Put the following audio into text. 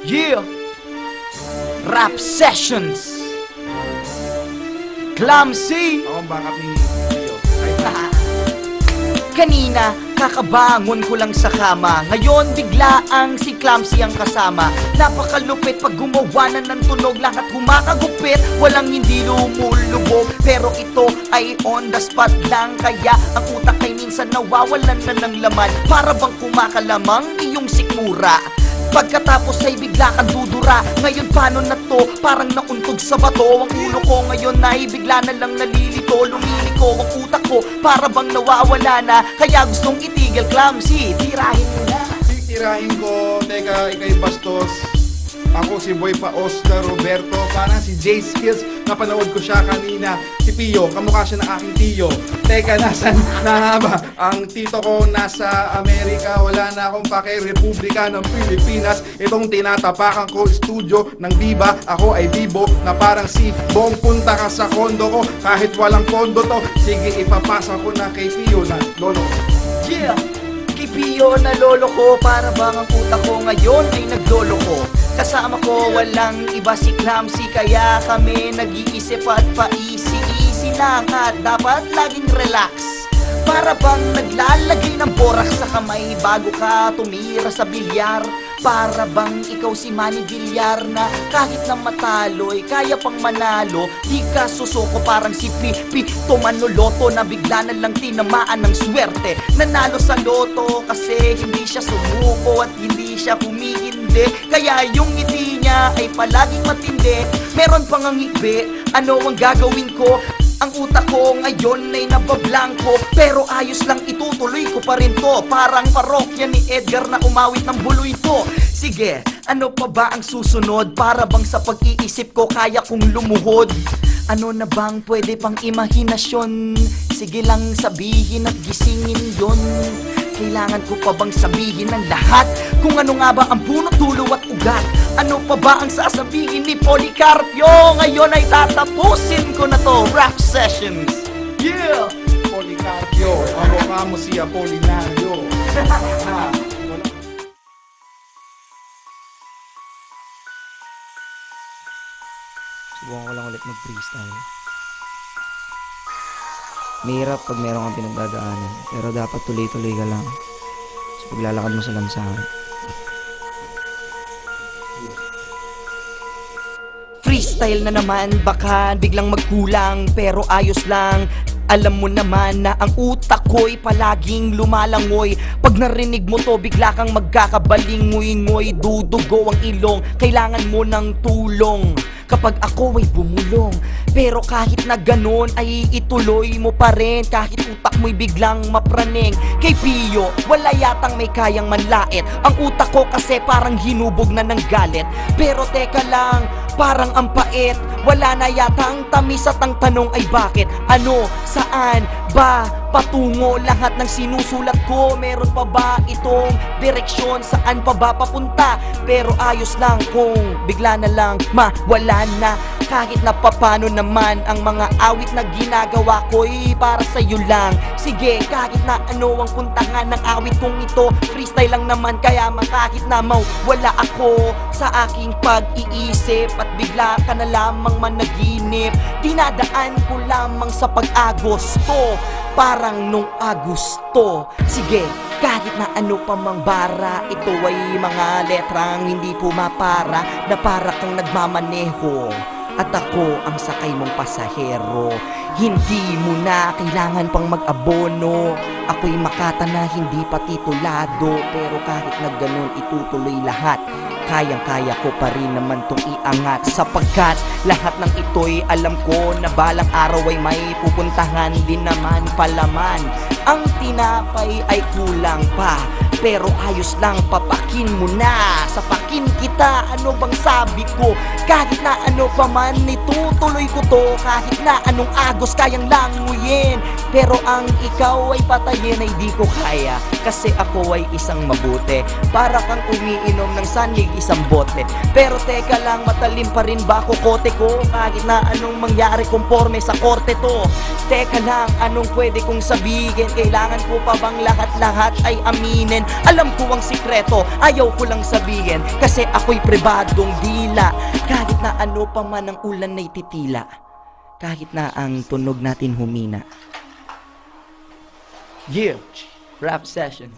Yeah! Rap Sessions! Clumsy! Ako ang backup ni Tio. Kanina, kakabangon ko lang sa kama. Ngayon, biglaang si Clumsy ang kasama. Napakalupit pag gumawa na ng tunog. Lahat humakagupit, walang hindi lumulubog. Pero ito ay on the spot lang. Kaya ang utak ay minsan nawawalan na ng laman. Para bang kumakalamang iyong sikmura. Pagkatapos ay bigla kang dudura. Ngayon paano na to? Parang nauntog sa bato. Ang ulo ko ngayon ay bigla na lang nalilito. Lumiliko ang utak ko, para bang nawawala na. Kaya gustong itigil, Clumsy, tirahin mo na. Titirahin ko, teka, ikay Bastos. Ako si Boy Paos na Roberto. Parang si Jay Skills, napanood ko siya kanina. Si Pio, kamukha siya ng aking tiyo. Teka, nasan na ba? Ang tito ko nasa Amerika. Wala na akong pake, Republika ng Pilipinas. Itong tinatapakan ko, studio ng diba. Ako ay bibo na parang si Bong. Punta ka sa kondo ko, kahit walang kondo to. Sige, ipapasa ko na kay Pio na lolo. Yeah! Kay Pio na lolo ko, para bang ang utak ko ngayon ay naglolo ko. Kasama ko walang iba si Clumsy, kaya kami nag-iisip at paisi-isi lang. At dapat laging relax, para bang naglalagay ng borax sa kamay bago ka tumira sa bilyar. Para bang ikaw si Manny Villar na kahit na matalo'y kaya pang manalo. Di ka susuko, parang si Pipi Tomanoloto na bigla na lang tinamaan ng swerte. Nanalo sa loto kasi hindi siya sumuko at hindi siya humihindi. Kaya yung ngiti niya ay palaging matindi. Meron pang ang ngikbi, ano ang gagawin ko? Ang utak ko ngayon ay nabablangko, pero ayos lang, itutuloy ko pa rin to. Parang parokya ni Edgar na umawit ng buloy to. Sige, ano pa ba ang susunod? Para bang sa pag-iisip ko kaya kong lumuhod? Ano na bang pwede pang imahinasyon? Sige lang sabihin at gisingin yon. Kailangan ko pa bang sabihin ng lahat? Kung ano nga ba ang punot, dulo at ugat? Ano pa ba ang sasabihin ni Policarpio? Ngayon ay tatapusin ko na to. Rap Sessions! Yeah! Policarpio, kamukha mo si Apolinario. Subukan ko lang ulit mag-freestyle. Mahirap pag meron kang pinagdadaanan, pero dapat tuloy-tuloy ka lang sa paglalakad mo sa lansangan. Freestyle na naman, baka biglang magkulang, pero ayos lang. Alam mo naman na ang utak ko'y palaging lumalangoy. Pag narinig mo to, bigla kang magkakabalingoy-ngoy. Dudugo ang ilong, kailangan mo ng tulong kapag ako ay bumulong. Pero kahit na ganon ay ituloy mo pa rin, kahit utak mo'y biglang mapraning. Kay Pio, wala yatang may kayang manlait. Ang utak ko kasi parang hinubog na ng galit. Pero teka lang, parang ang pait. Wala na yatang tamis at ang tanong ay bakit? Ano? Saan ba patungo lahat ng sinusulat ko? Meron pa ba itong direksyon? Saan pa ba papunta? Pero ayos lang kung bigla na lang mawala na. Kahit na papano naman ang mga awit na ginagawa ko'y para sa'yo lang. Sige, kahit na ano ang puntangan ng awit kong ito, freestyle lang naman, kaya kahit na mawala ako sa aking pag-iisip at bigla ka na lamang managinip, dinadaan ko lamang sa pag-Agosto, parang nung Agosto. Sige, kahit na ano pa mang bara, ito ay mga letrang hindi pumapara, na para kang nagmamaneho at ako ang sakay mong pasahero. Hindi mo na kailangan pang mag-abono, ako'y makata na hindi pa titulado. Pero kahit na ganun, itutuloy lahat. Kayang-kaya ko pa rin naman tong iangat, sapagkat lahat ng ito'y alam ko na balang araw ay may pupuntahan din naman palaman. Ang tinapay ay kulang pa, pero ayos lang, papakin mo na. Sapakin kita, ano bang sabi ko? Kahit na ano pa man, itutuloy ko to. Kahit na anong agos kayang languyin, pero ang ikaw ay patayin ay di ko kaya. Kasi ako ay isang mabuti, para kang umiinom ng sanyig isang bote. Pero teka lang, matalim pa rin ba kokote ko? Kahit na anong mangyari, konforme sa korte to. Teka lang, anong pwede kong sabihin? Kailangan ko pa bang lahat-lahat ay aminin? Alam ko ang sikreto, ayaw ko lang sabihin, kasi ako'y pribadong dila. Kahit na ano pa man ang ulan na'y titila, kahit na ang tunog natin humina. Yeah, rap session.